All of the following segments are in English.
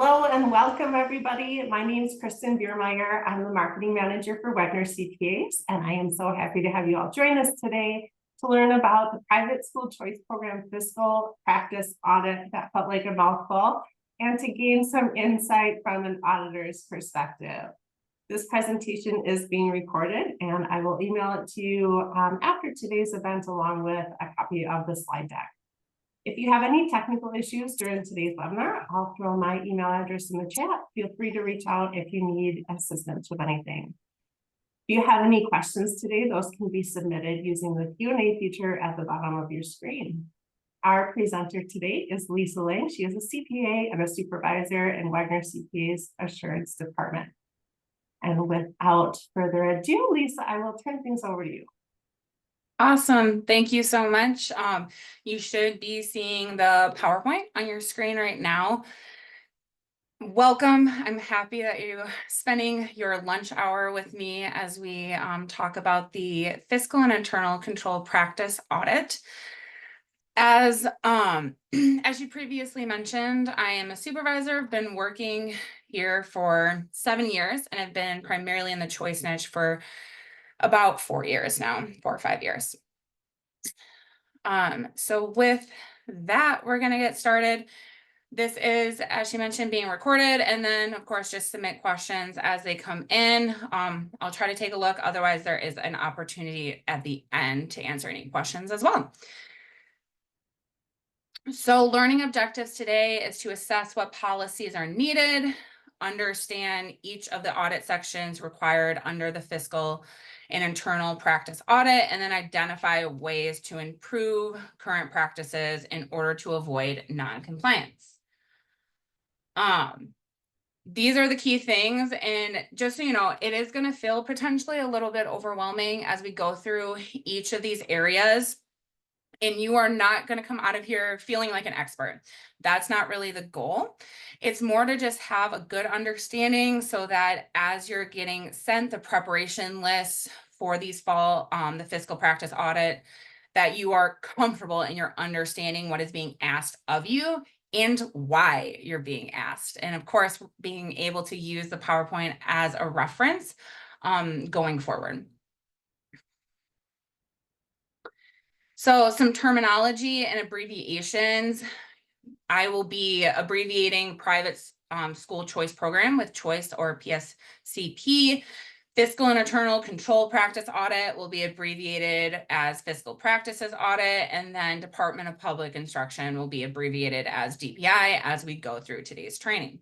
Hello and welcome everybody. My name is Kristen Biermeyer. I'm the marketing manager for Wegner CPAs, and I am so happy to have you all join us today to learn about the private school choice program fiscal practice audit. That felt like a mouthful, and to gain some insight from an auditor's perspective. This presentation is being recorded and I will email it to you after today's event along with a copy of the slide deck. If you have any technical issues during today's webinar, I'll throw my email address in the chat. Feel free to reach out if you need assistance with anything. If you have any questions today, those can be submitted using the Q&A feature at the bottom of your screen. Our presenter today is Lisa Lang. She is a CPA and a supervisor in Wegner CPA's Assurance Department. And without further ado, Lisa, I will turn things over to you. Awesome. Thank you so much. You should be seeing the PowerPoint on your screen right now. Welcome. I'm happy that you're spending your lunch hour with me as we talk about the Fiscal and Internal Control Practice Audit. As you previously mentioned, I am a supervisor. I've been working here for 7 years and have been primarily in the choice niche for about 4 years now, 4 or 5 years. So with that, we're going to get started. This is, as she mentioned, being recorded, and then of course, just submit questions as they come in. I'll try to take a look. Otherwise, there is an opportunity at the end to answer any questions as well. So learning objectives today is to assess what policies are needed, understand each of the audit sections required under the fiscal and internal practice audit, and then identify ways to improve current practices in order to avoid non-compliance. These are the key things, and just so you know, it is going to feel potentially a little bit overwhelming as we go through each of these areas. And you are not going to come out of here feeling like an expert. That's not really the goal. It's more to just have a good understanding so that as you're getting sent the preparation lists for these fall, the fiscal practice audit, that you are comfortable in your understanding what is being asked of you and why you're being asked. And of course, being able to use the PowerPoint as a reference going forward. So some terminology and abbreviations. I will be abbreviating private school choice program with choice or PSCP. Fiscal and internal control practice audit will be abbreviated as fiscal practices audit, and then Department of Public Instruction will be abbreviated as DPI as we go through today's training.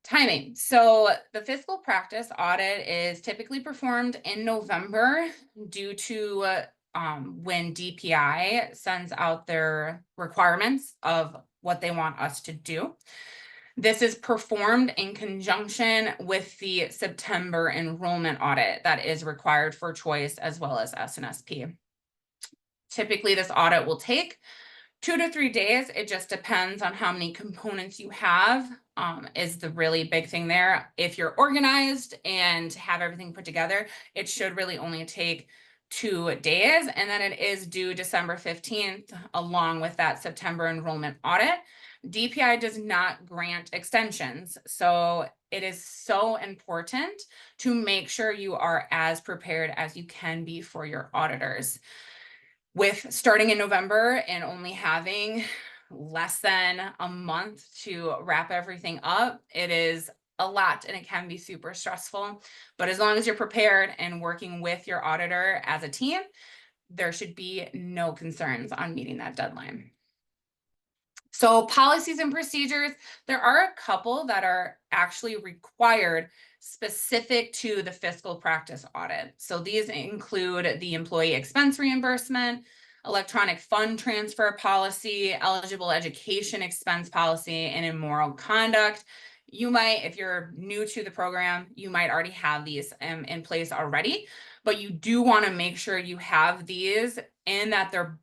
Timing. So the fiscal practice audit is typically performed in November due to when DPI sends out their requirements of what they want us to do. This is performed in conjunction with the September enrollment audit that is required for choice as well as SNSP. Typically, this audit will take 2 to 3 days. It just depends on how many components you have. Is the really big thing there. If you're organized and have everything put together, it should really only take 2 days. And then it is due December 15th, along with that September enrollment audit. DPI does not grant extensions. So it is so important to make sure you are as prepared as you can be for your auditors. With starting in November and only having less than a month to wrap everything up, it is a lot and it can be super stressful. But as long as you're prepared and working with your auditor as a team, there should be no concerns on meeting that deadline. So policies and procedures, there are a couple that are actually required specific to the fiscal practice audit. So these include the employee expense reimbursement, electronic fund transfer policy, eligible education expense policy, and immoral conduct. You might, if you're new to the program, you might already have these in place already, but you do want to make sure you have these and that they're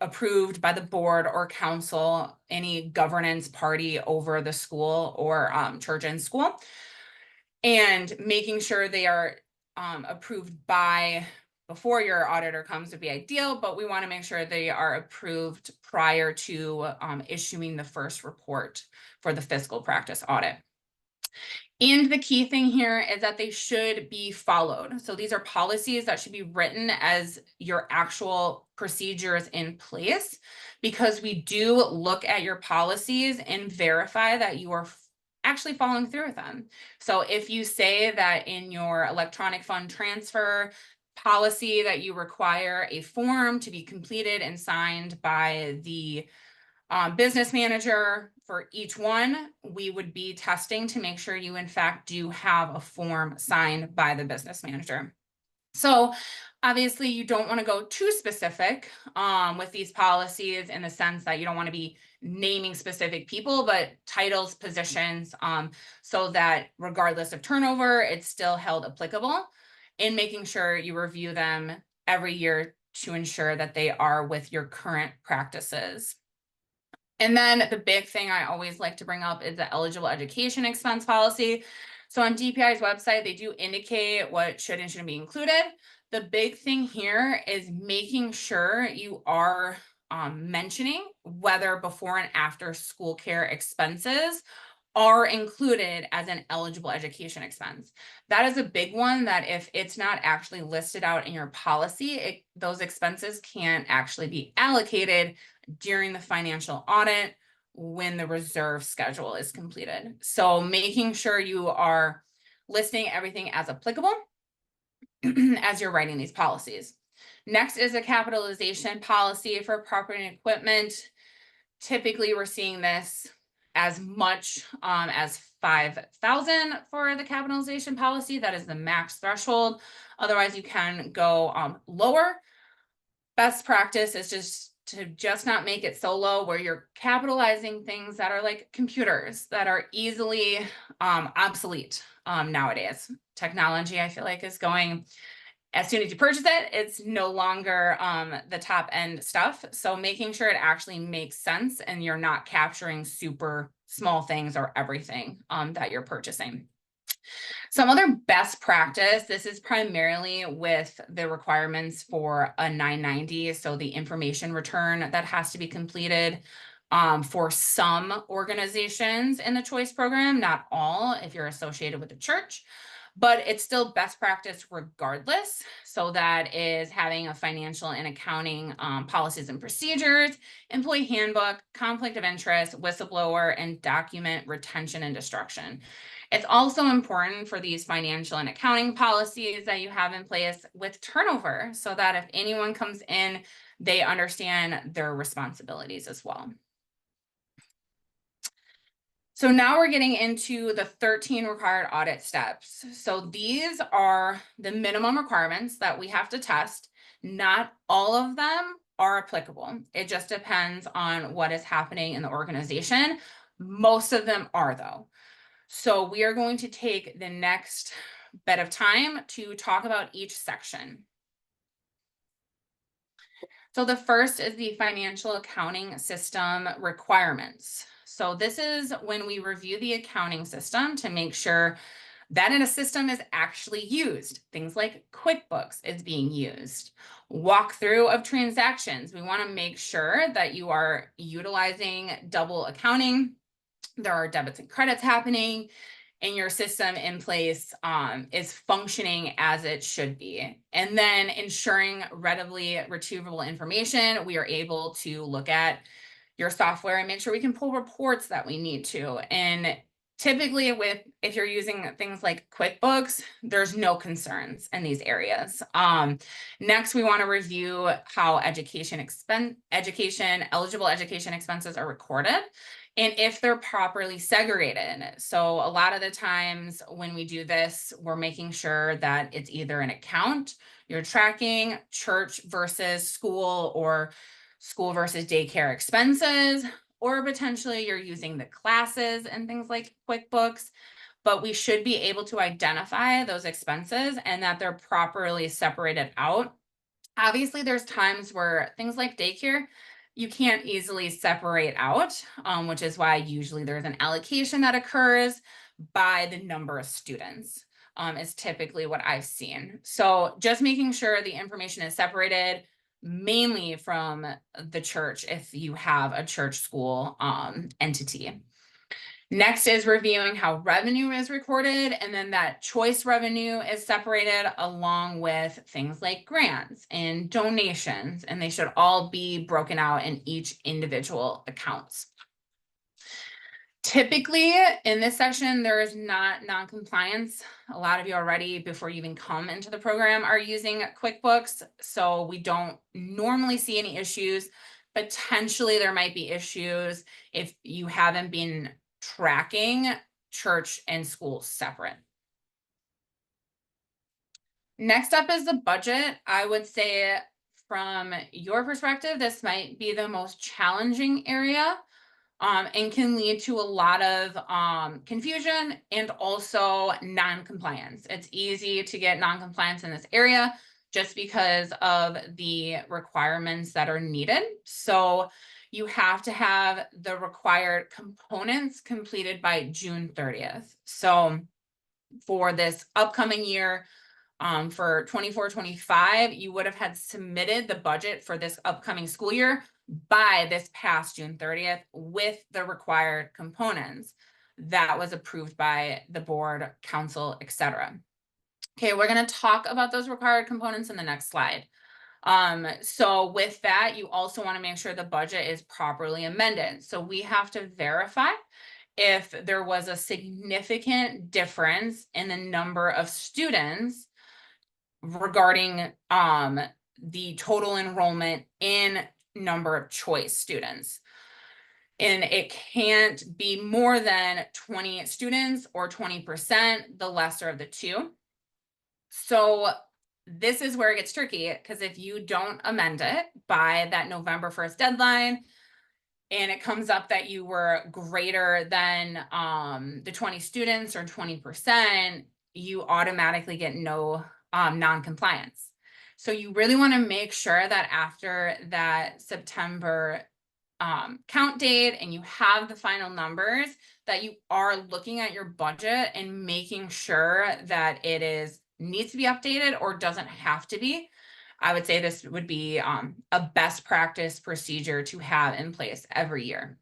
approved by the board or council, any governance party over the school or church and school, and making sure they are approved by before your auditor comes would be ideal, but we want to make sure they are approved prior to issuing the first report for the fiscal practice audit. And the key thing here is that they should be followed. So these are policies that should be written as your actual procedures in place, because we do look at your policies and verify that you are actually following through with them. So if you say that in your electronic fund transfer policy that you require a form to be completed and signed by the business manager for each one, we would be testing to make sure you in fact do have a form signed by the business manager. So obviously you don't want to go too specific with these policies, in the sense that you don't want to be naming specific people, but titles, positions, so that regardless of turnover, it's still held applicable, and making sure you review them every year to ensure that they are with your current practices. And then the big thing I always like to bring up is the eligible education expense policy. So on DPI's website, they do indicate what should and shouldn't be included. The big thing here is making sure you are mentioning whether before and after school care expenses are included as an eligible education expense. That is a big one, that if it's not actually listed out in your policy, those expenses can't actually be allocated during the financial audit when the reserve schedule is completed. So making sure you are listing everything as applicable as you're writing these policies. Next is a capitalization policy for property and equipment. Typically, we're seeing this as much as 5,000 for the capitalization policy. That is the max threshold. Otherwise, you can go lower. Best practice is just not make it so low where you're capitalizing things that are like computers that are easily obsolete nowadays. Technology, I feel like, is going, as soon as you purchase it, it's no longer the top end stuff. So making sure it actually makes sense and you're not capturing super small things or everything that you're purchasing. Some other best practice, this is primarily with the requirements for a 990, so the information return that has to be completed for some organizations in the choice program, not all if you're associated with the church, but it's still best practice regardless. So that is having a financial and accounting policies and procedures, employee handbook, conflict of interest, whistleblower, and document retention and destruction. It's also important for these financial and accounting policies that you have in place with turnover, so that if anyone comes in, they understand their responsibilities as well. So now we're getting into the 13 required audit steps. So these are the minimum requirements that we have to test. Not all of them are applicable. It just depends on what is happening in the organization. Most of them are, though. So we are going to take the next bit of time to talk about each section. So the first is the financial accounting system requirements. So this is when we review the accounting system to make sure that in a system is actually used. Things like QuickBooks is being used. Walkthrough of transactions. We want to make sure that you are utilizing double accounting. There are debits and credits happening, and your system in place is functioning as it should be. And then ensuring readily retrievable information. We are able to look at your software and make sure we can pull reports that we need to. And typically if you're using things like QuickBooks, there's no concerns in these areas. Next, we want to review how eligible education expenses are recorded, and if they're properly segregated. So a lot of the times when we do this, we're making sure that it's either an account, you're tracking church versus school, or school versus daycare expenses, or potentially you're using the classes and things like QuickBooks. But we should be able to identify those expenses and that they're properly separated out. Obviously, there's times where things like daycare, you can't easily separate out, which is why usually there's an allocation that occurs by the number of students. is typically what I've seen. So just making sure the information is separated mainly from the church if you have a church school entity. Next is reviewing how revenue is recorded, and then that choice revenue is separated along with things like grants and donations, and they should all be broken out in each individual accounts. Typically in this section, there is not non-compliance. A lot of you already, before you even come into the program, are using QuickBooks, so we don't normally see any issues. Potentially there might be issues if you haven't been tracking church and school separate. Next up is the budget. I would say from your perspective, this might be the most challenging area and can lead to a lot of confusion and also non-compliance. It's easy to get non-compliance in this area just because of the requirements that are needed. So you have to have the required components completed by June 30th. So for this upcoming year, for 24-25, you would have had submitted the budget for this upcoming school year by this past June 30th with the required components that was approved by the board, council, etc. Okay, we're going to talk about those required components in the next slide. So with that, you also want to make sure the budget is properly amended. So we have to verify if there was a significant difference in the number of students regarding the total enrollment in number of choice students. And it can't be more than 20 students or 20%, the lesser of the two. So this is where it gets tricky, because if you don't amend it by that November 1st deadline, and it comes up that you were greater than the 20 students or 20%, you automatically get no non-compliance. So you really want to make sure that after that September count date and you have the final numbers, that you are looking at your budget and making sure that it needs to be updated or doesn't have to be. I would say this would be a best practice procedure to have in place every year.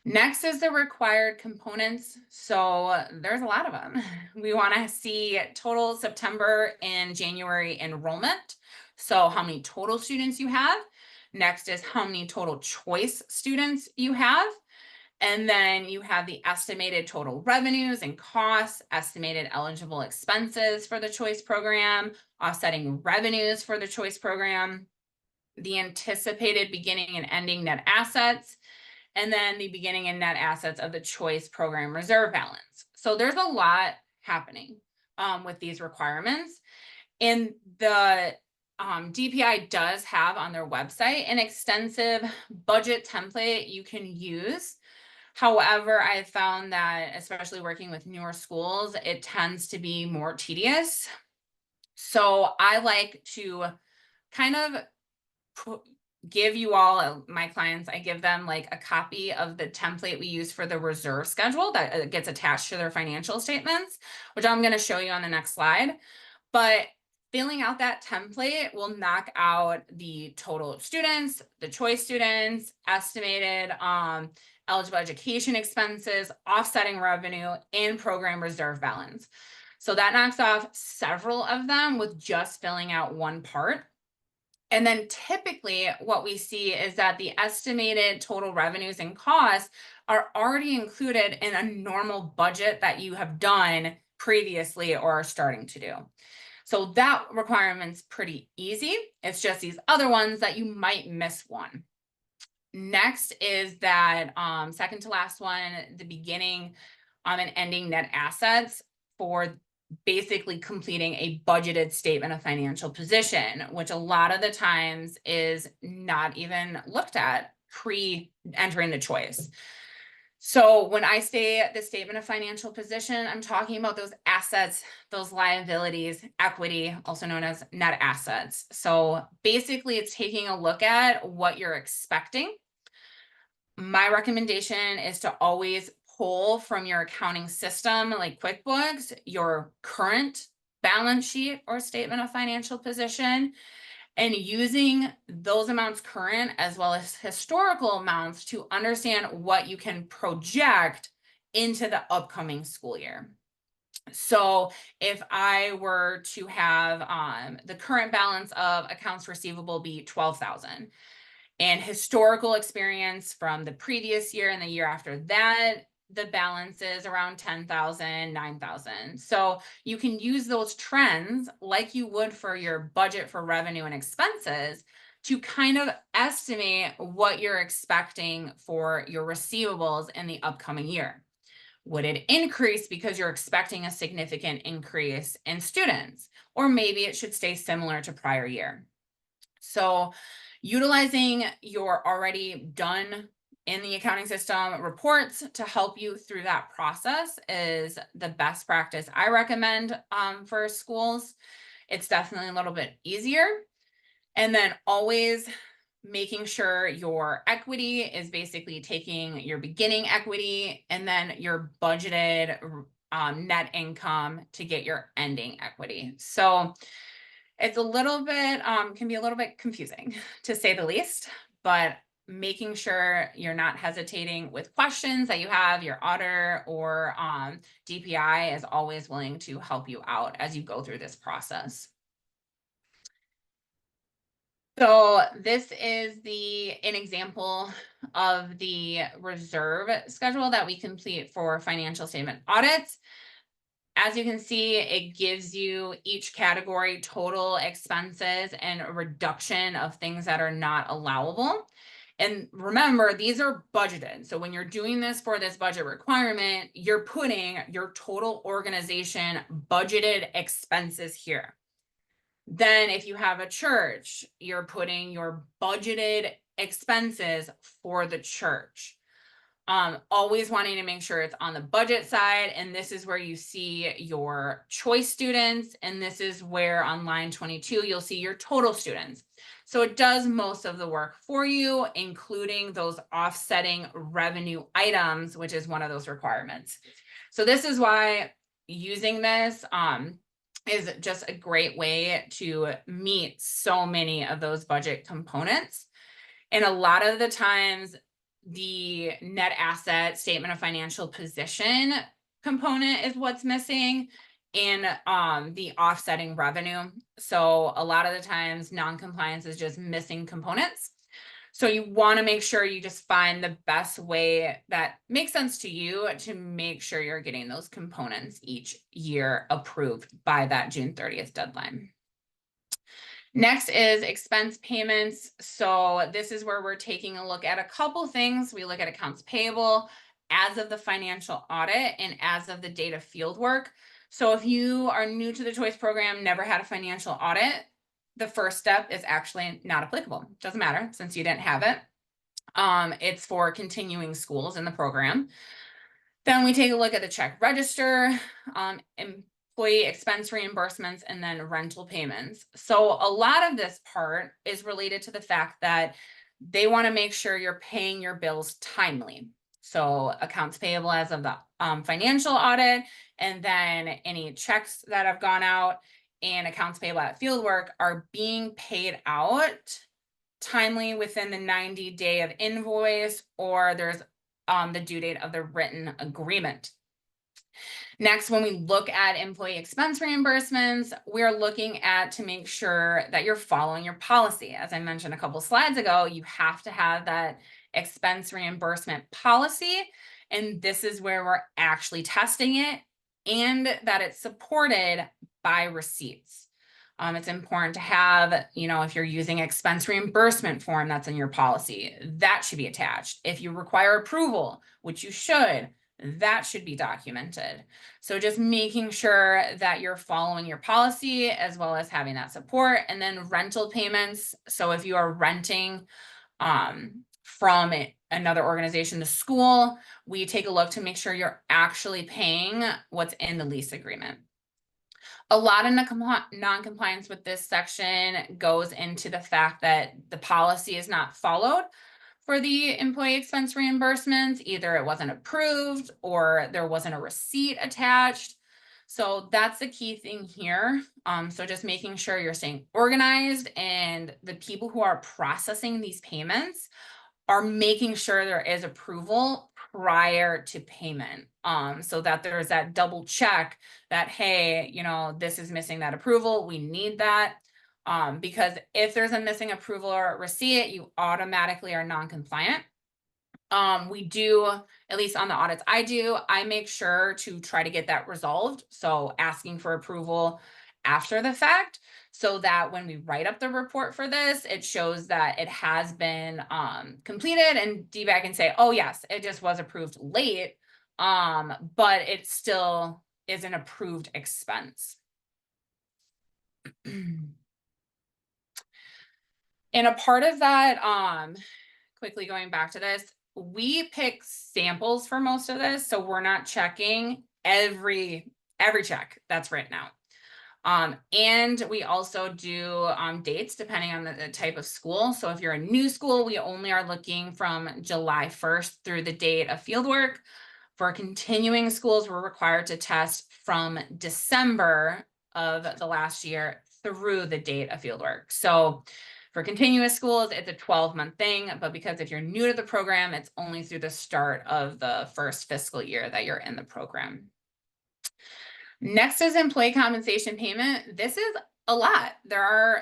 Next is the required components. So there's a lot of them. We want to see total September and January enrollment. So how many total students you have. Next is how many total choice students you have. And then you have the estimated total revenues and costs, estimated eligible expenses for the choice program, offsetting revenues for the choice program, the anticipated beginning and ending net assets, and then the beginning and net assets of the choice program reserve balance. So there's a lot happening with these requirements. And the DPI does have on their website an extensive budget template you can use. However, I found that, especially working with newer schools, it tends to be more tedious. So I like to kind of give you all, my clients, I give them like a copy of the template we use for the reserve schedule that gets attached to their financial statements, which I'm going to show you on the next slide. But filling out that template will knock out the total students, the choice students, estimated eligible education expenses, offsetting revenue, and program reserve balance. So that knocks off several of them with just filling out one part. And then typically what we see is that the estimated total revenues and costs are already included in a normal budget that you have done previously or are starting to do. So that requirement's pretty easy. It's just these other ones that you might miss one. Next is that second to last one, the beginning and ending net assets for basically completing a budgeted statement of financial position, which a lot of the times is not even looked at pre-entering the choice. So when I say the statement of financial position, I'm talking about those assets, those liabilities, equity, also known as net assets. So basically it's taking a look at what you're expecting. My recommendation is to always pull from your accounting system like QuickBooks your current balance sheet or statement of financial position, and using those amounts current as well as historical amounts to understand what you can project into the upcoming school year. So if I were to have the current balance of accounts receivable be 12,000, and historical experience from the previous year and the year after that, the balance is around 10,000, 9,000. So you can use those trends like you would for your budget for revenue and expenses to kind of estimate what you're expecting for your receivables in the upcoming year. Would it increase because you're expecting a significant increase in students? Or maybe it should stay similar to prior year. So utilizing your already done in the accounting system reports to help you through that process is the best practice I recommend for schools. It's definitely a little bit easier. And then always making sure your equity is basically taking your beginning equity and then your budgeted net income to get your ending equity. So it's a little bit, can be a little bit confusing to say the least, but making sure you're not hesitating with questions that you have, your auditor or DPI is always willing to help you out as you go through this process. So this is an example of the reserve schedule that we complete for financial statement audits. As you can see, it gives you each category total expenses and a reduction of things that are not allowable. And remember, these are budgeted. So when you're doing this for this budget requirement, you're putting your total organization budgeted expenses here. Then if you have a church, you're putting your budgeted expenses for the church. Always wanting to make sure it's on the budget side. And this is where you see your choice students. And this is where on line 22, you'll see your total students. So it does most of the work for you, including those offsetting revenue items, which is one of those requirements. So this is why using this is just a great way to meet so many of those budget components. And a lot of the times, the net asset statement of financial position component is what's missing in the offsetting revenue. So a lot of the times non-compliance is just missing components. So you want to make sure you just find the best way that makes sense to you to make sure you're getting those components each year approved by that June 30th deadline. Next is expense payments. So this is where we're taking a look at a couple things. We look at accounts payable as of the financial audit and as of the date of field work. So if you are new to the choice program, never had a financial audit, the first step is actually not applicable. Doesn't matter since you didn't have it. It's for continuing schools in the program. Then we take a look at the check register, employee expense reimbursements, and then rental payments. So a lot of this part is related to the fact that they want to make sure you're paying your bills timely. So accounts payable as of the financial audit, and then any checks that have gone out and accounts payable at fieldwork are being paid out timely within the 90-day of invoice, or there's the due date of the written agreement. Next, when we look at employee expense reimbursements, we're looking at to make sure that you're following your policy. As I mentioned a couple slides ago, you have to have that expense reimbursement policy. And this is where we're actually testing it and that it's supported by receipts. It's important to have, if you're using expense reimbursement form that's in your policy, that should be attached. If you require approval, which you should, that should be documented. So just making sure that you're following your policy as well as having that support. And then rental payments. So if you are renting from another organization, the school, we take a look to make sure you're actually paying what's in the lease agreement. A lot of non-compliance with this section goes into the fact that the policy is not followed. for the employee expense reimbursements. Either it wasn't approved or there wasn't a receipt attached. So that's the key thing here. So just making sure you're staying organized, and the people who are processing these payments are making sure there is approval prior to payment. So that there's that double check that, hey, this is missing that approval, we need that. Because if there's a missing approval or receipt, you automatically are non-compliant. We do, at least on the audits I make sure to try to get that resolved. So asking for approval after the fact, so that when we write up the report for this, it shows that it has been completed, and DBAC can say, oh yes, it just was approved late, but it still is an approved expense. And a part of that, quickly going back to this, we pick samples for most of this, so we're not checking every check that's written out. And we also do dates depending on the type of school. So if you're a new school, we only are looking from July 1st through the date of fieldwork. For continuing schools, we're required to test from December of the last year through the date of fieldwork. So for continuous schools, it's a 12-month thing, but because if you're new to the program, it's only through the start of the first fiscal year that you're in the program. Next is employee compensation payment. This is a lot.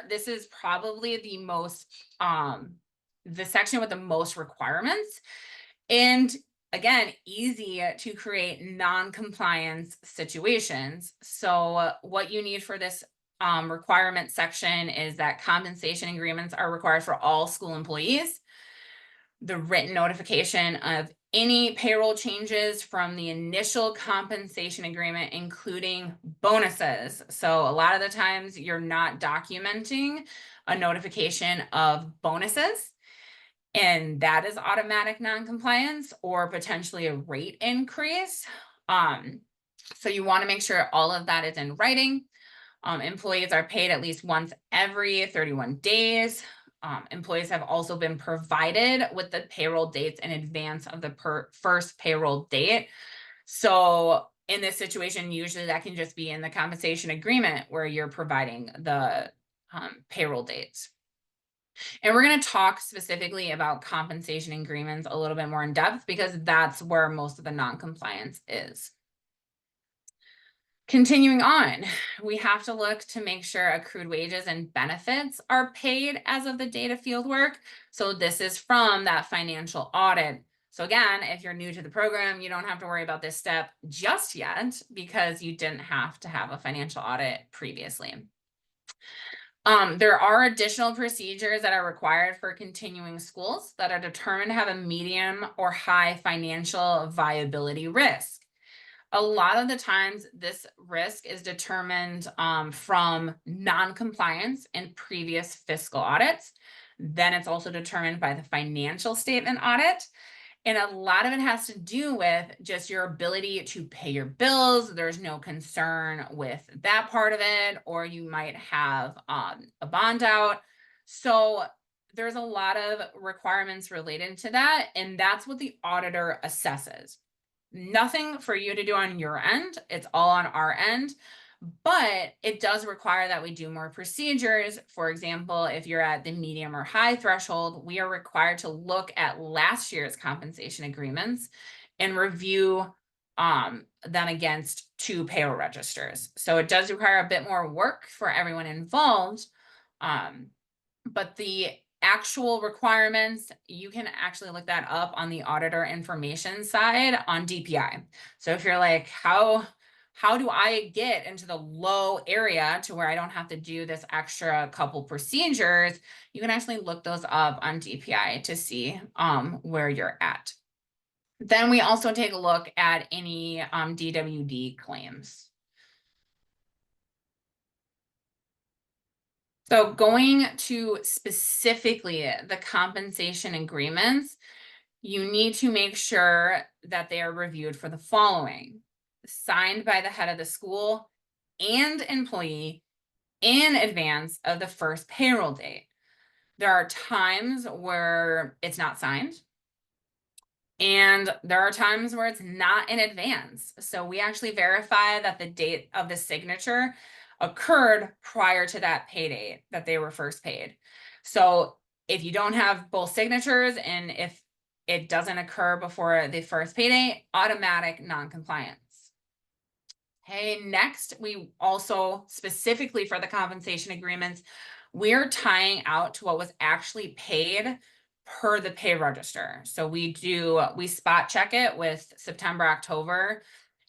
This is probably the most, the section with the most requirements. And again, easy to create non-compliance situations. So what you need for this requirement section is that compensation agreements are required for all school employees. The written notification of any payroll changes from the initial compensation agreement, including bonuses. So a lot of the times you're not documenting a notification of bonuses, and that is automatic non-compliance or potentially a rate increase. So you want to make sure all of that is in writing. Employees are paid at least once every 31 days. Employees have also been provided with the payroll dates in advance of the first payroll date. So in this situation, usually that can just be in the compensation agreement where you're providing the payroll dates. And we're going to talk specifically about compensation agreements a little bit more in depth, because that's where most of the non-compliance is. Continuing on, we have to look to make sure accrued wages and benefits are paid as of the date of fieldwork. So this is from that financial audit. So again, if you're new to the program, you don't have to worry about this step just yet, because you didn't have to have a financial audit previously. There are additional procedures that are required for continuing schools that are determined to have a medium or high financial viability risk. A lot of the times this risk is determined from non-compliance in previous fiscal audits. Then it's also determined by the financial statement audit. And a lot of it has to do with just your ability to pay your bills. There's no concern with that part of it, or you might have a bond out. So there's a lot of requirements related to that, and that's what the auditor assesses. Nothing for you to do on your end. It's all on our end, but it does require that we do more procedures. For example, if you're at the medium or high threshold, we are required to look at last year's compensation agreements and review them against 2 payroll registers. So it does require a bit more work for everyone involved. But the actual requirements, you can actually look that up on the auditor information side on DPI. So if you're like, how do I get into the low area to where I don't have to do this extra couple procedures, you can actually look those up on DPI to see where you're at. Then we also take a look at any DWD claims. So going to specifically the compensation agreements, you need to make sure that they are reviewed for the following: signed by the head of the school and employee in advance of the first payroll date. There are times where it's not signed. And there are times where it's not in advance. So we actually verify that the date of the signature occurred prior to that pay date that they were first paid. So if you don't have both signatures and if it doesn't occur before the first pay date, automatic non-compliance. Okay, next, we also specifically for the compensation agreements, we're tying out to what was actually paid per the pay register. So we spot check it with September, October,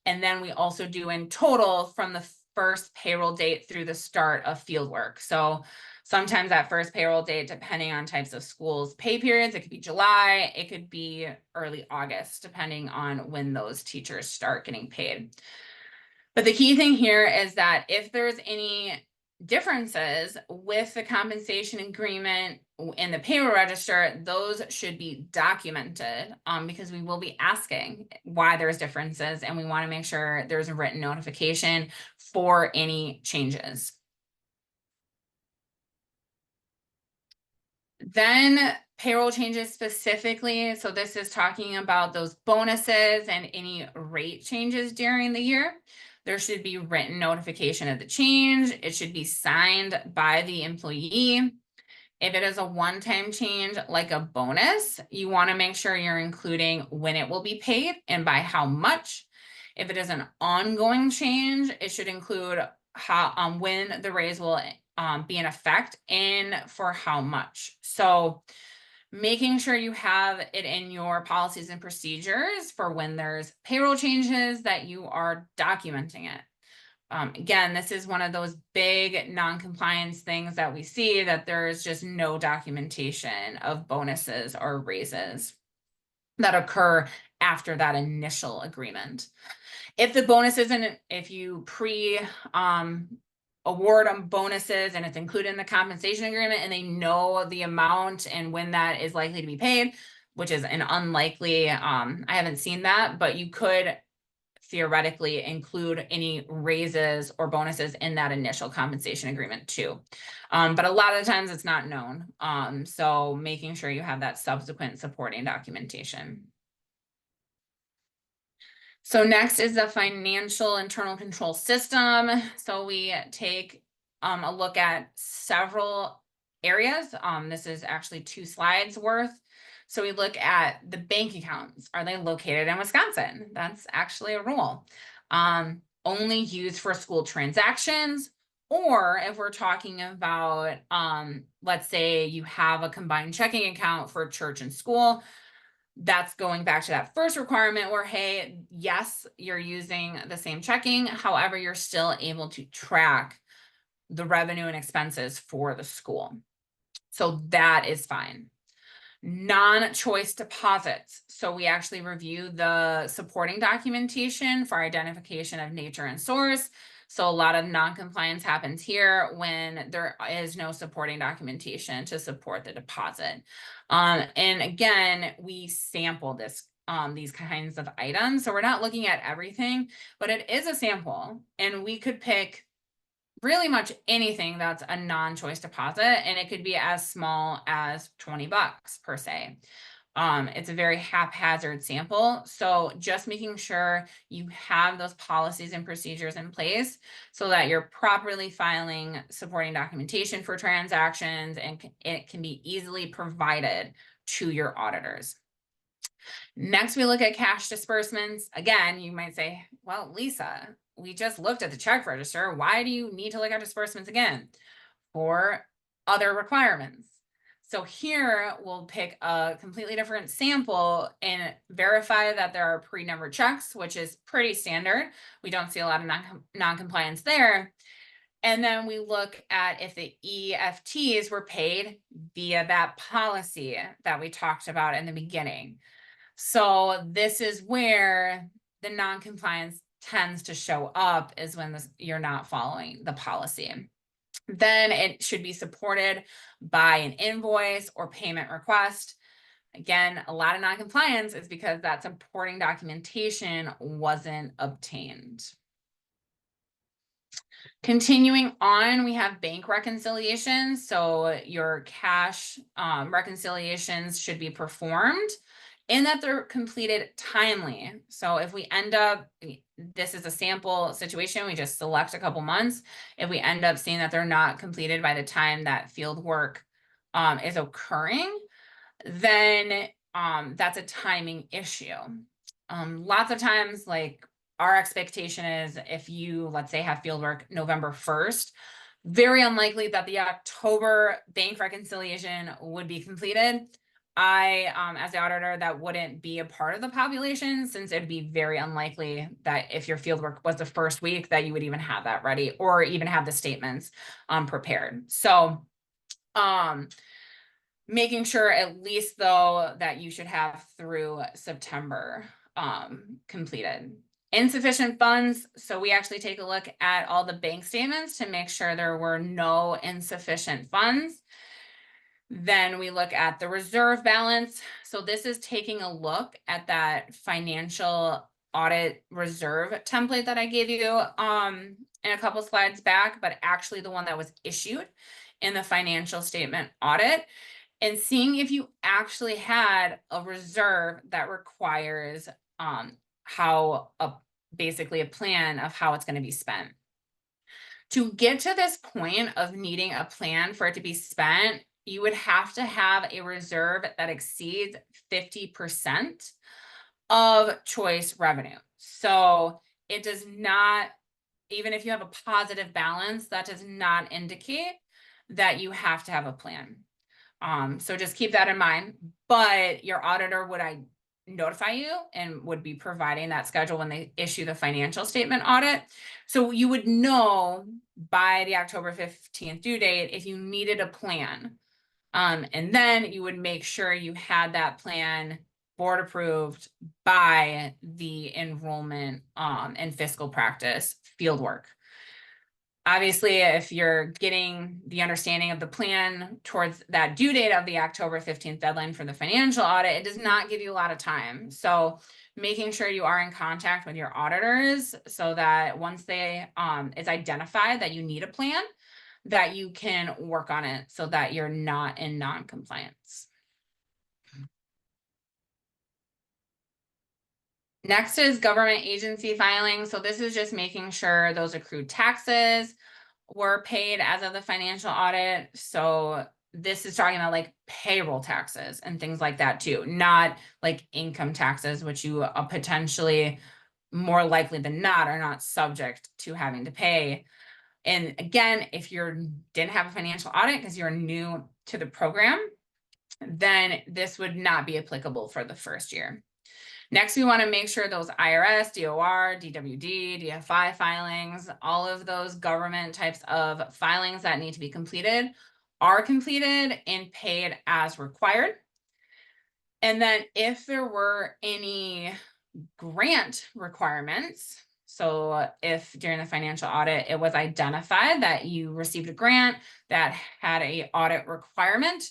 and then we also do in total from the first payroll date through the start of field work. So sometimes that first payroll date, depending on types of schools, pay periods, it could be July, it could be early August, depending on when those teachers start getting paid. But the key thing here is that if there's any differences with the compensation agreement in the payroll register, those should be documented because we will be asking why there's differences, and we want to make sure there's a written notification for any changes. Then payroll changes specifically. So this is talking about those bonuses and any rate changes during the year. There should be written notification of the change. It should be signed by the employee. If it is a one-time change, like a bonus, you want to make sure you're including when it will be paid and by how much. If it is an ongoing change, it should include how when the raise will be in effect and for how much. So making sure you have it in your policies and procedures for when there's payroll changes that you are documenting it. Again, this is one of those big non-compliance things that we see, that there's just no documentation of bonuses or raises that occur after that initial agreement. If the bonus isn't, if you award them bonuses and it's included in the compensation agreement and they know the amount and when that is likely to be paid, which is an unlikely, I haven't seen that, but you could theoretically include any raises or bonuses in that initial compensation agreement too. But a lot of the times it's not known. So making sure you have that subsequent supporting documentation. So next is the financial internal control system. So we take a look at several areas. This is actually 2 slides worth. So we look at the bank accounts. Are they located in Wisconsin? That's actually a rule. Only used for school transactions, or if we're talking about, let's say you have a combined checking account for church and school, that's going back to that first requirement where, hey, yes, you're using the same checking. However, you're still able to track the revenue and expenses for the school. So that is fine. Non-choice deposits. So we actually review the supporting documentation for identification of nature and source. So a lot of non-compliance happens here when there is no supporting documentation to support the deposit. And again, we sample these kinds of items. So we're not looking at everything, but it is a sample, and we could pick really much anything that's a non-choice deposit, and it could be as small as $20 per se. It's a very haphazard sample. So just making sure you have those policies and procedures in place so that you're properly filing supporting documentation for transactions, and it can be easily provided to your auditors. Next, we look at cash disbursements. Again, you might say, well, Lisa, we just looked at the check register. Why do you need to look at disbursements again? For other requirements. So here we'll pick a completely different sample and verify that there are pre-numbered checks, which is pretty standard. We don't see a lot of non-compliance there. And then we look at if the EFTs were paid via that policy that we talked about in the beginning. So this is where the non-compliance tends to show up, is when you're not following the policy. Then it should be supported by an invoice or payment request. Again, a lot of non-compliance is because that supporting documentation wasn't obtained. Continuing on, we have bank reconciliations. So your cash reconciliations should be performed and that they're completed timely. So if we end up, this is a sample situation, we just select a couple months. If we end up seeing that they're not completed by the time that field work is occurring, then that's a timing issue. Lots of times, like, our expectation is if you, let's say, have fieldwork November 1st, very unlikely that the October bank reconciliation would be completed. As the auditor, that wouldn't be a part of the population, since it'd be very unlikely that if your fieldwork was the first week that you would even have that ready or even have the statements prepared. So making sure at least though that you should have through September completed. Insufficient funds. So we actually take a look at all the bank statements to make sure there were no insufficient funds. Then we look at the reserve balance. So this is taking a look at that financial audit reserve template that I gave you in a couple slides back, but actually the one that was issued in the financial statement audit, and seeing if you actually had a reserve that requires basically a plan of how it's going to be spent. To get to this point of needing a plan for it to be spent, you would have to have a reserve that exceeds 50% of choice revenue. So it does not, even if you have a positive balance, that does not indicate that you have to have a plan. So just keep that in mind, but your auditor would notify you and would be providing that schedule when they issue the financial statement audit. So you would know by the October 15th due date if you needed a plan. And then you would make sure you had that plan board approved by the enrollment and fiscal practice fieldwork. Obviously, if you're getting the understanding of the plan towards that due date of the October 15th deadline for the financial audit, it does not give you a lot of time. So making sure you are in contact with your auditors so that once it's identified that you need a plan, that you can work on it so that you're not in non-compliance. Next is government agency filing. So this is just making sure those accrued taxes were paid as of the financial audit. So this is talking about like payroll taxes and things like that too, not like income taxes, which you potentially more likely than not are not subject to having to pay. And again, if you didn't have a financial audit because you're new to the program, then this would not be applicable for the first year. Next, we want to make sure those IRS, DOR, DWD, DFI filings, all of those government types of filings that need to be completed are completed and paid as required. And then if there were any grant requirements, so if during the financial audit, it was identified that you received a grant that had an audit requirement,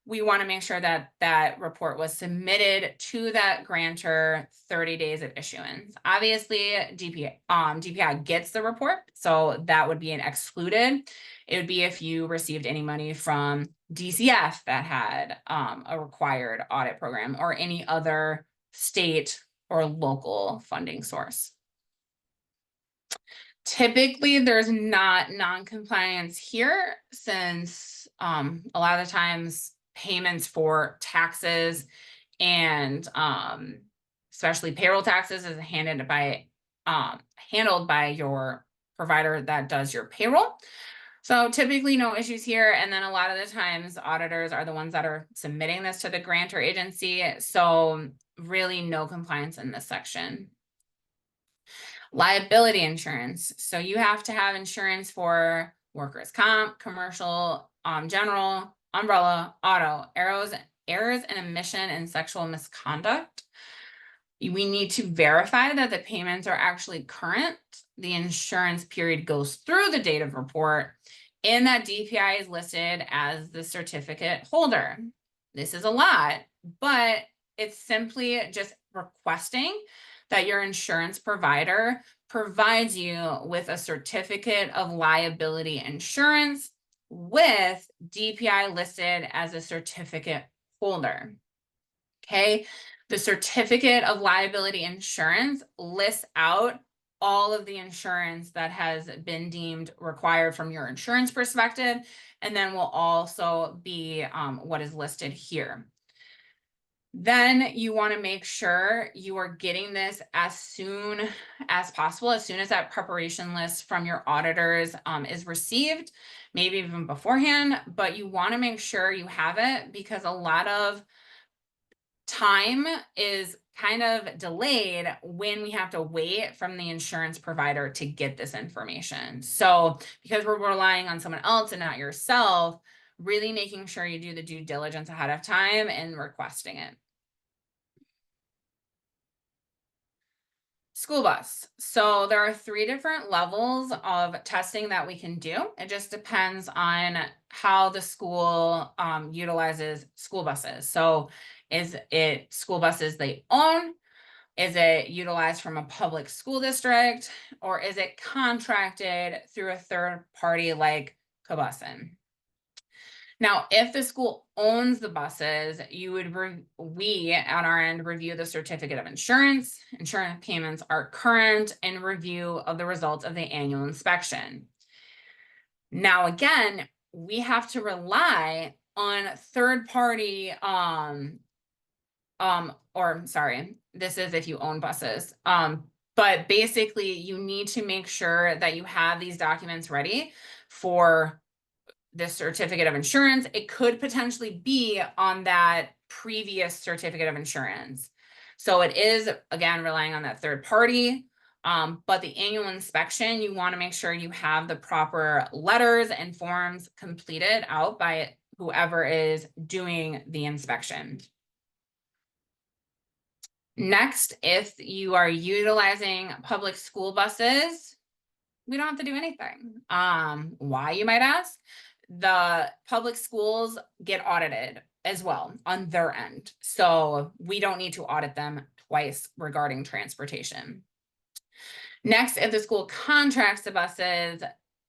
we want to make sure that that report was submitted to that grantor 30 days of issuance. Obviously, DPI gets the report, so that would be an excluded. It would be if you received any money from DCF that had a required audit program or any other state or local funding source. Typically, there's not non-compliance here since a lot of the times payments for taxes and especially payroll taxes is handled by your provider that does your payroll. So typically no issues here. And then a lot of the times auditors are the ones that are submitting this to the grantor agency. So really no compliance in this section. Liability insurance. So you have to have insurance for workers' comp, commercial, general, umbrella, auto, errors and omission and sexual misconduct. We need to verify that the payments are actually current. The insurance period goes through the date of report and that DPI is listed as the certificate holder. This is a lot, but it's simply just requesting that your insurance provider provides you with a certificate of liability insurance with DPI listed as a certificate holder. Okay, the certificate of liability insurance lists out all of the insurance that has been deemed required from your insurance perspective, and then will also be what is listed here. Then you want to make sure you are getting this as soon as possible, as soon as that preparation list from your auditors is received, maybe even beforehand, but you want to make sure you have it, because a lot of time is kind of delayed when we have to wait from the insurance provider to get this information. So because we're relying on someone else and not yourself, really making sure you do the due diligence ahead of time and requesting it. School bus. So there are 3 different levels of testing that we can do. It just depends on how the school utilizes school buses. So is it school buses they own? Is it utilized from a public school district? Or is it contracted through a third party like Cobusin? Now, if the school owns the buses, we on our end review the certificate of insurance. Insurance payments are current, and review of the results of the annual inspection. Now, again, we have to rely on third party, this is if you own buses. But basically you need to make sure that you have these documents ready for this certificate of insurance. It could potentially be on that previous certificate of insurance. So it is, again, relying on that third party. But the annual inspection, you want to make sure you have the proper letters and forms completed out by whoever is doing the inspection. Next, if you are utilizing public school buses, we don't have to do anything. Why, you might ask? The public schools get audited as well on their end. So we don't need to audit them twice regarding transportation. Next, if the school contracts the buses,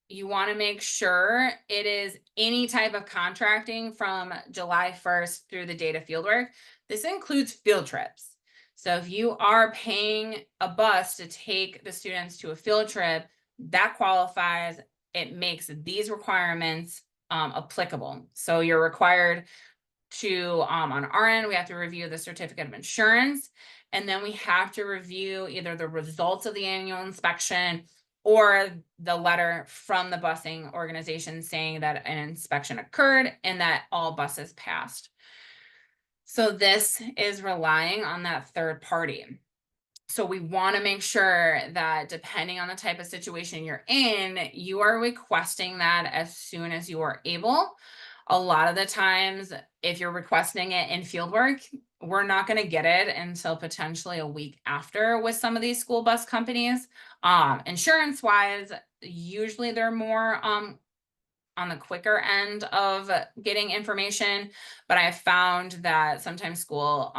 you want to make sure it is any type of contracting from July 1st through the date of fieldwork. This includes field trips. So if you are paying a bus to take the students to a field trip, that qualifies. It makes these requirements applicable. So you're required to, on our end, we have to review the certificate of insurance, and then we have to review either the results of the annual inspection or the letter from the busing organization saying that an inspection occurred and that all buses passed. So this is relying on that third party. So we want to make sure that depending on the type of situation you're in, you are requesting that as soon as you are able. A lot of the times, if you're requesting it in fieldwork, we're not going to get it until potentially a week after with some of these school bus companies. Insurance wise, usually they're more on the quicker end of getting information, but I have found that sometimes school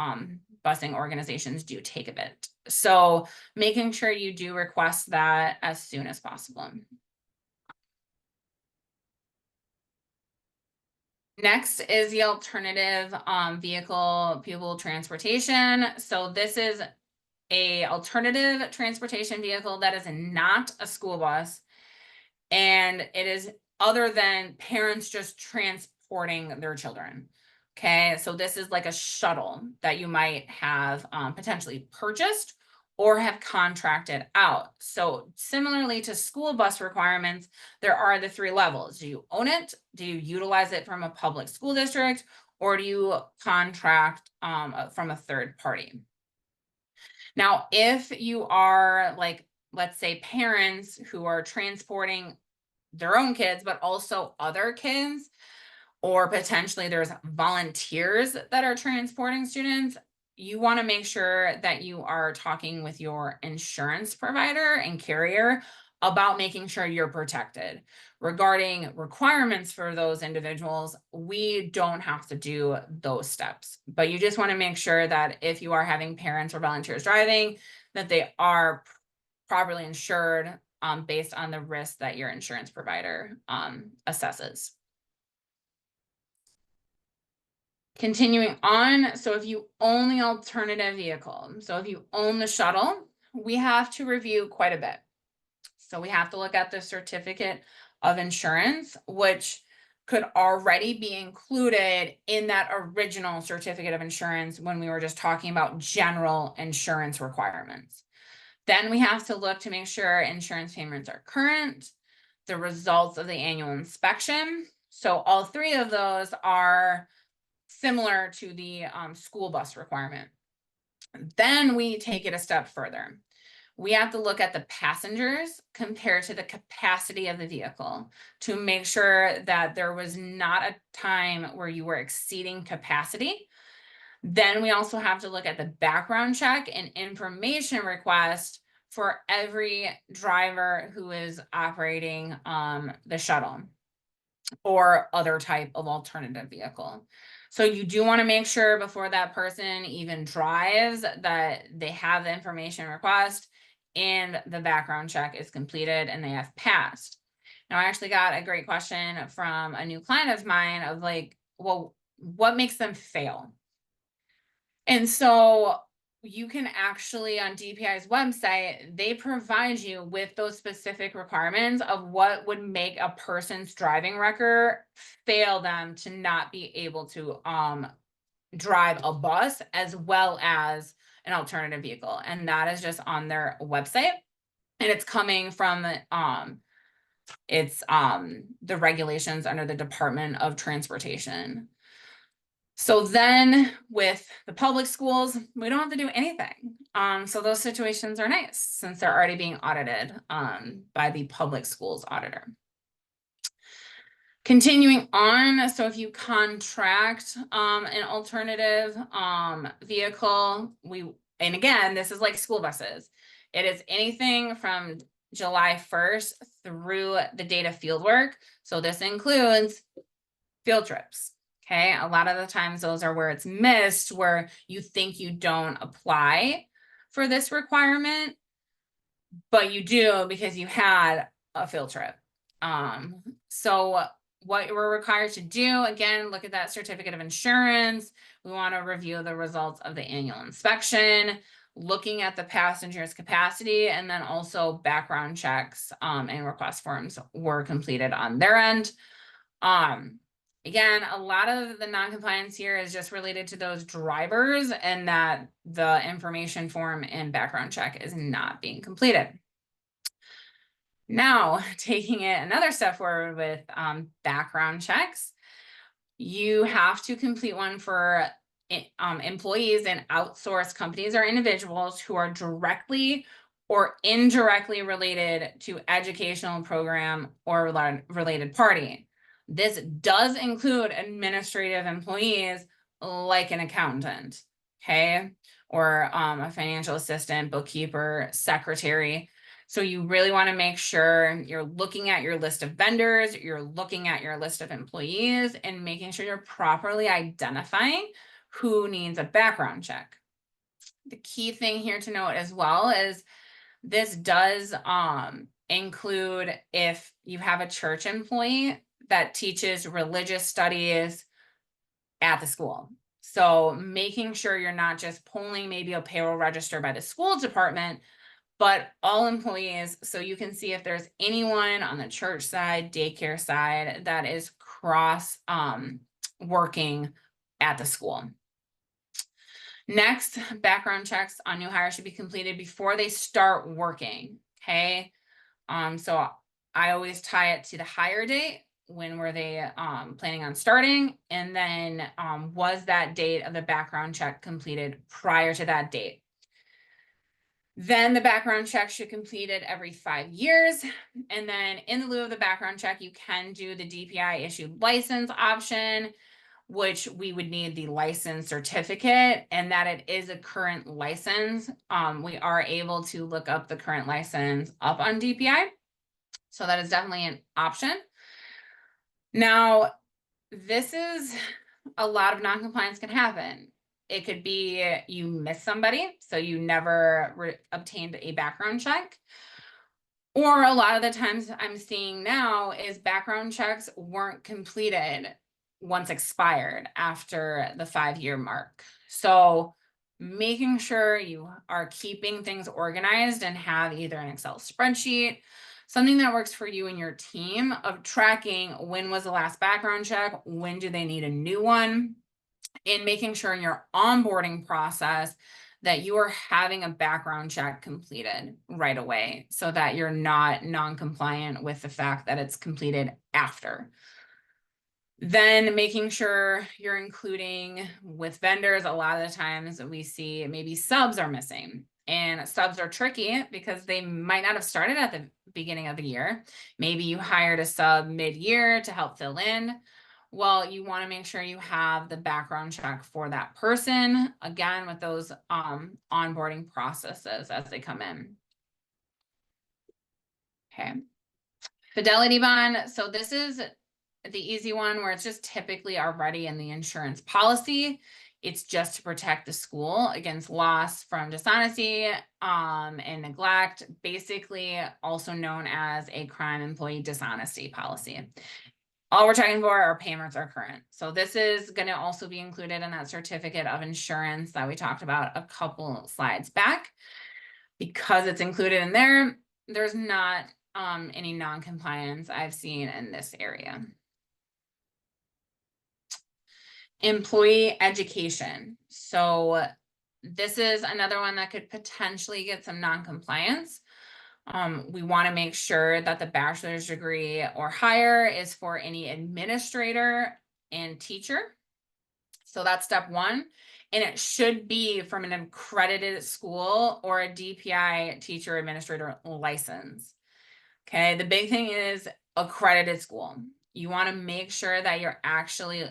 busing organizations do take a bit. So making sure you do request that as soon as possible. Next is the alternative vehicle pupil transportation. So this is a alternative transportation vehicle that is not a school bus, and it is other than parents just transporting their children. Okay, so this is like a shuttle that you might have potentially purchased or have contracted out. So similarly to school bus requirements, there are the 3 levels. Do you own it? Do you utilize it from a public school district? Or do you contract from a third party? Now, if you are like, let's say parents who are transporting their own kids, but also other kids, or potentially there's volunteers that are transporting students, you want to make sure that you are talking with your insurance provider and carrier about making sure you're protected. Regarding requirements for those individuals, we don't have to do those steps, but you just want to make sure that if you are having parents or volunteers driving, that they are properly insured based on the risk that your insurance provider assesses. Continuing on, so if you own the alternative vehicle, so if you own the shuttle, we have to review quite a bit. So we have to look at the certificate of insurance, which could already be included in that original certificate of insurance when we were just talking about general insurance requirements. Then we have to look to make sure insurance payments are current, the results of the annual inspection. So all three of those are similar to the school bus requirement. Then we take it a step further. We have to look at the passengers compared to the capacity of the vehicle to make sure that there was not a time where you were exceeding capacity. Then we also have to look at the background check and information request for every driver who is operating the shuttle or other type of alternative vehicle. So you do want to make sure before that person even drives that they have the information request and the background check is completed and they have passed. Now, I actually got a great question from a new client of mine of like, well, what makes them fail? And so you can actually, on DPI's website, they provide you with those specific requirements of what would make a person's driving record fail them to not be able to drive a bus as well as an alternative vehicle. And that is just on their website. And it's coming from the regulations under the Department of Transportation. So then with the public schools, we don't have to do anything. So those situations are nice since they're already being audited by the public schools auditor. Continuing on, so if you contract an alternative vehicle, and again, this is like school buses. It is anything from July 1st through the date of field work. So this includes field trips. Okay, a lot of the times those are where it's missed, where you think you don't apply for this requirement, but you do because you had a field trip. So what we're required to do, again, look at that certificate of insurance. We want to review the results of the annual inspection, looking at the passenger's capacity, and then also background checks and request forms were completed on their end. Again, a lot of the non-compliance here is just related to those drivers and that the information form and background check is not being completed. Now, taking it another step forward with background checks, you have to complete one for employees in outsourced companies or individuals who are directly or indirectly related to educational program or related party. This does include administrative employees like an accountant, okay, or a financial assistant, bookkeeper, secretary. So you really want to make sure you're looking at your list of vendors, you're looking at your list of employees, and making sure you're properly identifying who needs a background check. The key thing here to note as well is this does include if you have a church employee that teaches religious studies at the school. So making sure you're not just pulling maybe a payroll register by the school department, but all employees, so you can see if there's anyone on the church side, daycare side that is cross working at the school. Next, background checks on new hires should be completed before they start working, okay? So I always tie it to the hire date. When were they planning on starting? And then was that date of the background check completed prior to that date? Then the background check should be completed every 5 years. And then in lieu of the background check, you can do the DPI issued license option, which we would need the license certificate and that it is a current license. We are able to look up the current license up on DPI. So that is definitely an option. Now, this is a lot of non-compliance can happen. it could be you miss somebody, so you never obtained a background check. Or a lot of the times I'm seeing now is background checks weren't completed once expired after the 5-year mark. So making sure you are keeping things organized and have either an Excel spreadsheet, something that works for you and your team of tracking when was the last background check, when do they need a new one, and making sure in your onboarding process that you are having a background check completed right away so that you're not non-compliant with the fact that it's completed after. Then making sure you're including with vendors, a lot of the times we see maybe subs are missing. And subs are tricky because they might not have started at the beginning of the year. Maybe you hired a sub mid-year to help fill in. Well, you want to make sure you have the background check for that person, again, with those onboarding processes as they come in. Okay. Fidelity bond. So this is the easy one where it's just typically already in the insurance policy. It's just to protect the school against loss from dishonesty and neglect, basically also known as a crime employee dishonesty policy. All we're checking for are payments are current. So this is going to also be included in that certificate of insurance that we talked about a couple slides back. Because it's included in there, there's not any non-compliance I've seen in this area. Employee education. So this is another one that could potentially get some non-compliance. We want to make sure that the bachelor's degree or higher is for any administrator and teacher. So that's step one. And it should be from an accredited school or a DPI teacher administrator license. Okay, the big thing is accredited school. You want to make sure that you're actually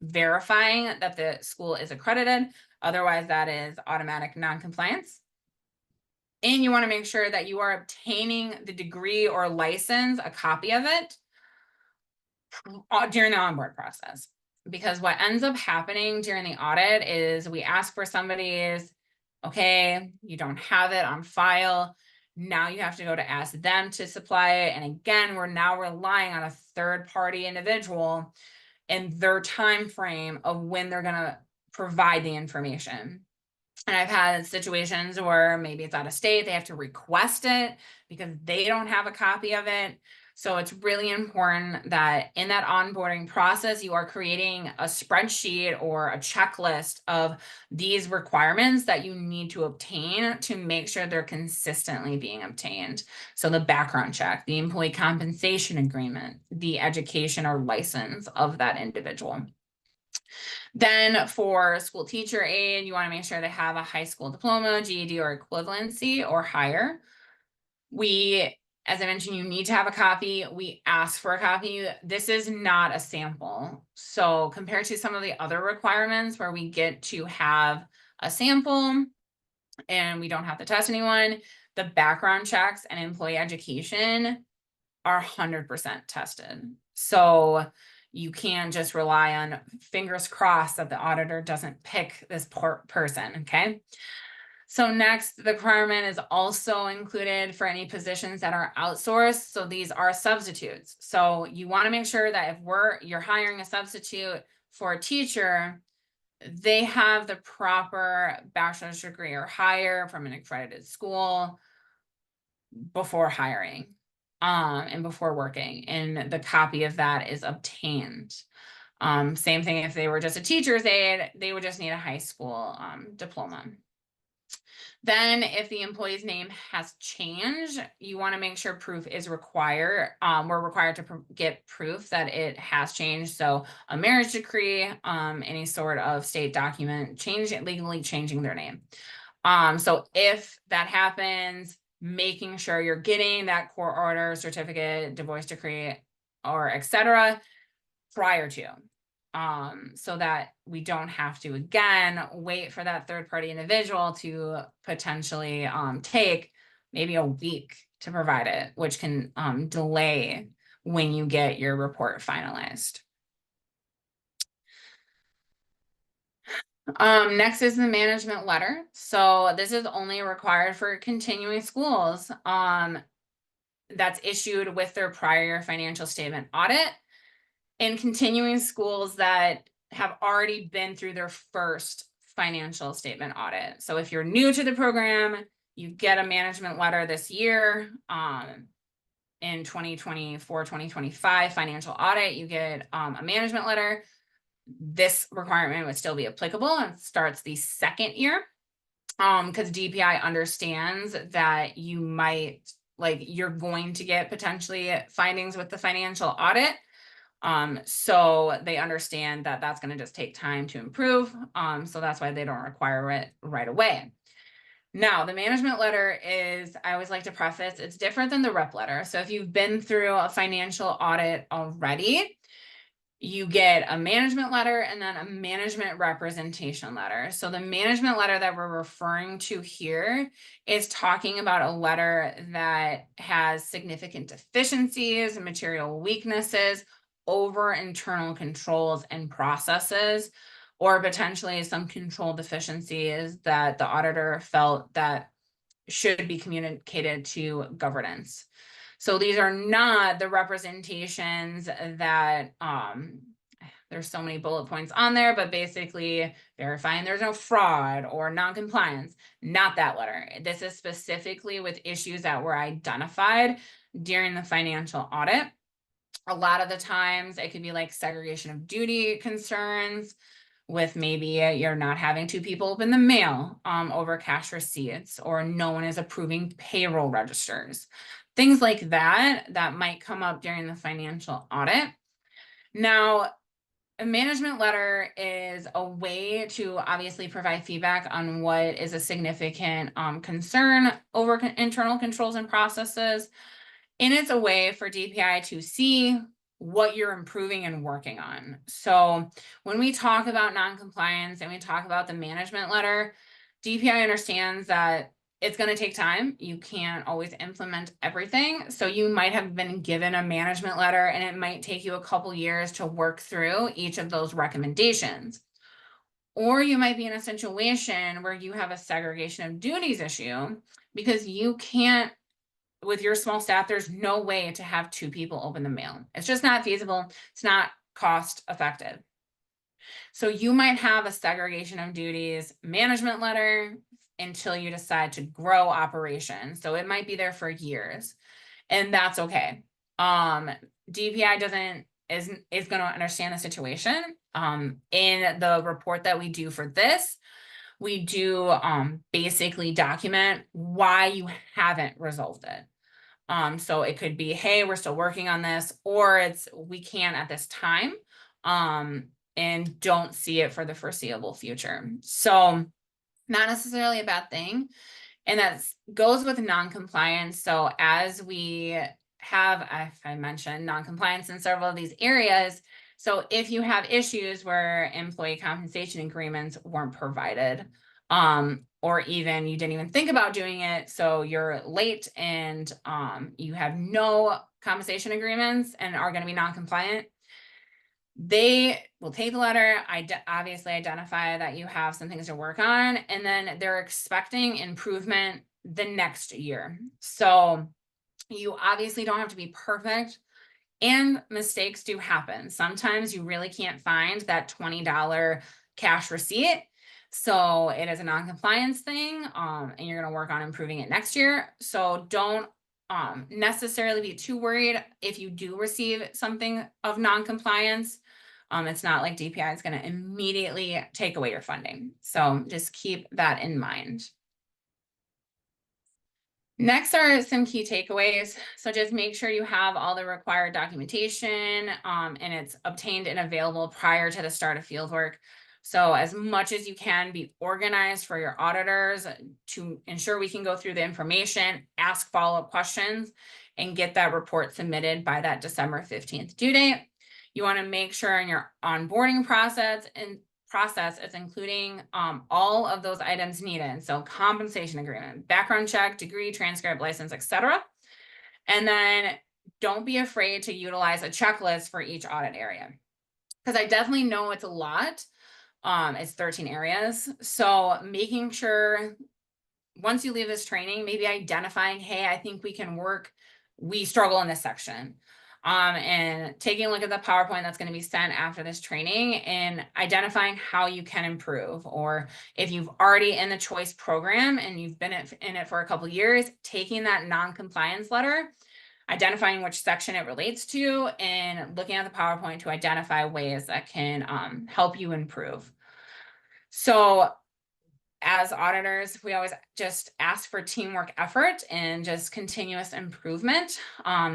verifying that the school is accredited. Otherwise, that is automatic non-compliance. And you want to make sure that you are obtaining the degree or license, a copy of it, during the onboard process. Because what ends up happening during the audit is we ask for somebody's, okay, you don't have it on file. Now you have to go to ask them to supply it. And again, we're now relying on a third-party individual and their time frame of when they're going to provide the information. And I've had situations where maybe it's out of state, they have to request it because they don't have a copy of it. So it's really important that in that onboarding process, you are creating a spreadsheet or a checklist of these requirements that you need to obtain to make sure they're consistently being obtained. So the background check, the employee compensation agreement, the education or license of that individual. Then for school teacher aid, you want to make sure they have a high school diploma, GED or equivalency or higher. As I mentioned, you need to have a copy. We ask for a copy. This is not a sample. So compared to some of the other requirements where we get to have a sample and we don't have to test anyone, the background checks and employee education are 100% tested. So you can't just rely on fingers crossed that the auditor doesn't pick this person, okay? So next, the requirement is also included for any positions that are outsourced. So these are substitutes. So you want to make sure that if you're hiring a substitute for a teacher, they have the proper bachelor's degree or higher from an accredited school before hiring and before working, and the copy of that is obtained. Same thing if they were just a teacher's aide, they would just need a high school diploma. Then if the employee's name has changed, you want to make sure proof is required. We're required to get proof that it has changed. So a marriage decree, any sort of state document, legally changing their name. So if that happens, making sure you're getting that court order, certificate, divorce decree, or etc. prior to. So that we don't have to, again, wait for that third-party individual to potentially take maybe a week to provide it, which can delay when you get your report finalized. Next is the management letter. So this is only required for continuing schools. That's issued with their prior financial statement audit, and continuing schools that have already been through their first financial statement audit. So if you're new to the program, you get a management letter this year. In 2024, 2025 financial audit, you get a management letter. This requirement would still be applicable and starts the second year. Because DPI understands that you might, like, you're going to get potentially findings with the financial audit. So they understand that that's going to just take time to improve. So that's why they don't require it right away. Now, the management letter is, I always like to preface, it's different than the rep letter. So if you've been through a financial audit already, you get a management letter and then a management representation letter. So the management letter that we're referring to here is talking about a letter that has significant deficiencies and material weaknesses over internal controls and processes, or potentially some control deficiencies that the auditor felt that should be communicated to governance. So these are not the representations that, there's so many bullet points on there, but basically verifying there's no fraud or non-compliance, not that letter. This is specifically with issues that were identified during the financial audit. A lot of the times it could be like segregation of duty concerns, with maybe you're not having two people open the mail over cash receipts, or no one is approving payroll registers. Things like that might come up during the financial audit. Now, a management letter is a way to obviously provide feedback on what is a significant concern over internal controls and processes. And it's a way for DPI to see what you're improving and working on. So when we talk about non-compliance and we talk about the management letter, DPI understands that it's going to take time. You can't always implement everything. So you might have been given a management letter and it might take you a couple years to work through each of those recommendations. Or you might be in a situation where you have a segregation of duties issue because you can't, with your small staff, there's no way to have two people open the mail. It's just not feasible. It's not cost effective. So you might have a segregation of duties management letter until you decide to grow operations. So it might be there for years, and that's okay. DPI is going to understand the situation. In the report that we do for this, we do basically document why you haven't resolved it. So it could be, hey, we're still working on this, or it's we can't at this time, and don't see it for the foreseeable future. So not necessarily a bad thing. And that goes with non-compliance. So as we have, if I mentioned, non-compliance in several of these areas, so if you have issues where employee compensation agreements weren't provided, or even you didn't even think about doing it, so you're late and you have no compensation agreements and are going to be non-compliant, they will take the letter, obviously identify that you have some things to work on, and then they're expecting improvement the next year. So you obviously don't have to be perfect, and mistakes do happen. Sometimes you really can't find that $20 cash receipt. So it is a non-compliance thing, and you're going to work on improving it next year. So don't necessarily be too worried if you do receive something of non-compliance. It's not like DPI is going to immediately take away your funding. So just keep that in mind. Next are some key takeaways. So just make sure you have all the required documentation and it's obtained and available prior to the start of fieldwork. So as much as you can, be organized for your auditors to ensure we can go through the information, ask follow-up questions, and get that report submitted by that December 15th due date. You want to make sure in your onboarding process it's including all of those items needed. So compensation agreement, background check, degree, transcript, license, etc. And then don't be afraid to utilize a checklist for each audit area, because I definitely know it's a lot, It's 13 areas. So making sure once you leave this training, maybe identifying, hey, I think we struggle in this section. And taking a look at the PowerPoint that's going to be sent after this training and identifying how you can improve. Or if you've already in the choice program and you've been in it for a couple of years, taking that non-compliance letter, identifying which section it relates to, and looking at the PowerPoint to identify ways that can help you improve. So as auditors, we always just ask for teamwork effort and just continuous improvement.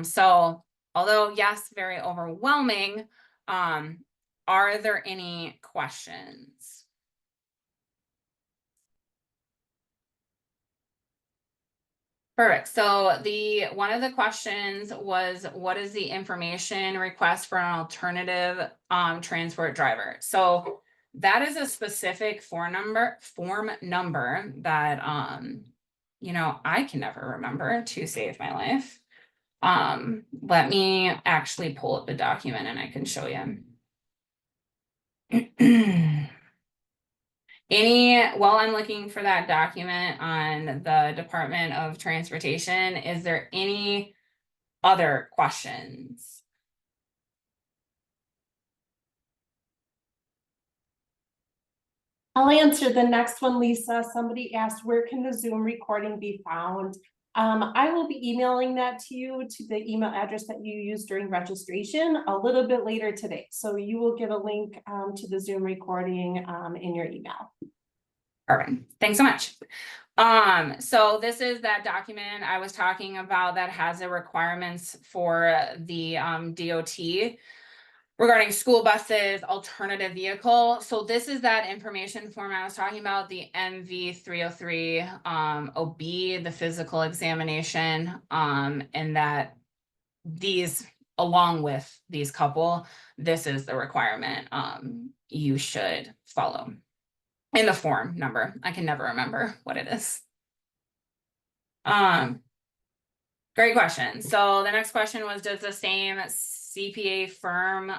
So although yes, very overwhelming, are there any questions? Perfect. So one of the questions was, what is the information request for an alternative transport driver? So that is a specific form number that I can never remember to save my life. Let me actually pull up the document and I can show you. While I'm looking for that document on the Department of Transportation, is there any other questions? I'll answer the next one, Lisa. Somebody asked, where can the Zoom recording be found? I will be emailing that to you to the email address that you used during registration a little bit later today. So you will get a link to the Zoom recording in your email. Perfect. Thanks so much. So this is that document I was talking about that has the requirements for the DOT regarding school buses, alternative vehicle. So this is that information form I was talking about, the MV303 OB, the physical examination, and that along with these couple, this is the requirement you should follow. In the form number, I can never remember what it is. Great question. So the next question was, does the same CPA firm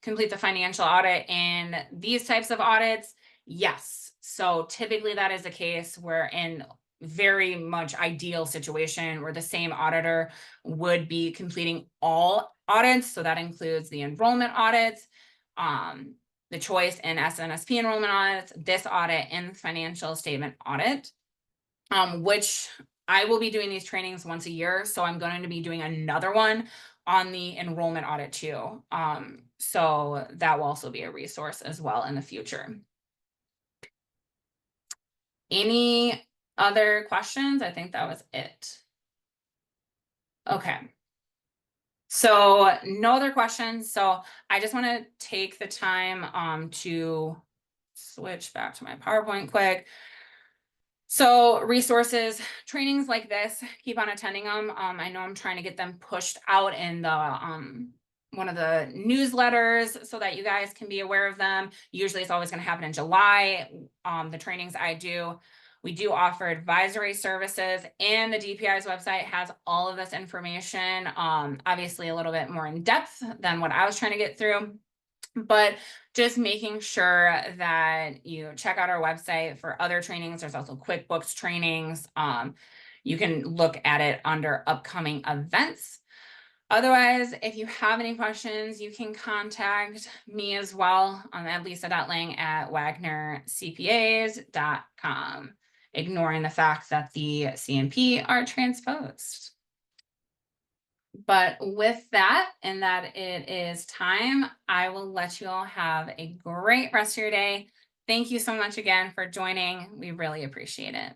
complete the financial audit in these types of audits? Yes. So typically that is the case where in very much ideal situation where the same auditor would be completing all audits. So that includes the enrollment audits, the choice and SNSP enrollment audits, this audit, and financial statement audit, which I will be doing these trainings once a year. So I'm going to be doing another one on the enrollment audit too. So that will also be a resource as well in the future. Any other questions? I think that was it. Okay. So no other questions. So I just want to take the time to switch back to my PowerPoint quick. So resources, trainings like this, keep on attending them. I know I'm trying to get them pushed out in the one of the newsletters so that you guys can be aware of them. Usually it's always going to happen in July. The trainings I do, we do offer advisory services, and the DPI's website has all of this information, obviously a little bit more in depth than what I was trying to get through. But just making sure that you check out our website for other trainings. There's also QuickBooks trainings. You can look at it under upcoming events. Otherwise, if you have any questions, you can contact me as well at lisa.lang@wagnercpas.com, ignoring the fact that the CMP are transposed. But with that, and that it is time, I will let you all have a great rest of your day. Thank you so much again for joining. We really appreciate it.